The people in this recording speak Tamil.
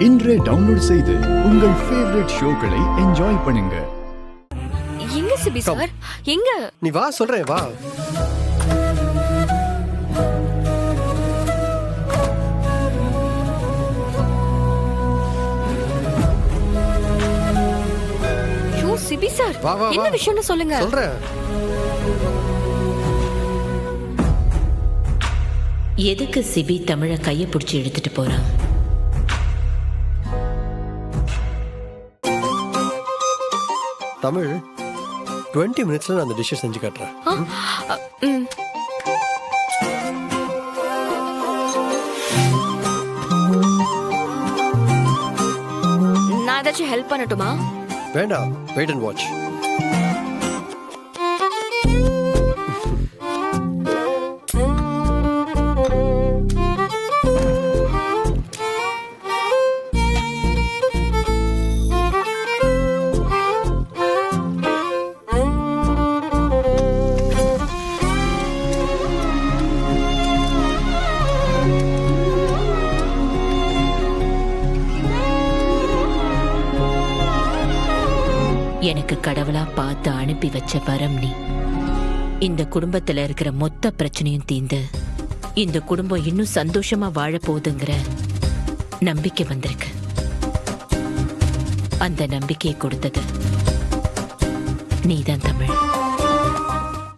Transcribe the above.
இன்றே டவுன்லோட் செய்து உங்கள் ஃபேவரட் ஷோக்களை என்ஜாய் பண்ணுங்க. எங்க சிபி சார்? எங்க? நீ வா, சொல்றேன் வா. ஷோ சிபி சார், வா, வா, என்ன வா. விஷயம்னு சொல்லுங்க. சொல்றேன். எதுக்கு சிபி தமிழ கைய பிடிச்சி எடுத்துட்டு போறான்? தமிழ் 20 மினிட்ஸ்ல நான் அந்த டிஷ்ஷை செஞ்சு காட்டுறேன். நான் ஏதாச்சும் ஹெல்ப் பண்ணட்டுமா? வேண்டாம், வெயிட் அண்ட் வாட்ச். எனக்கு கடவுளா பார்த்து அனுப்பி வச்ச வரம் நீ. இந்த குடும்பத்துல இருக்கிற மொத்த பிரச்சனையும் தீந்து இந்த குடும்பம் இன்னும் சந்தோஷமா வாழ போகுதுங்கிற நம்பிக்கை வந்திருக்கு. அந்த நம்பிக்கையை கொடுத்தது நீதான் தமிழ்.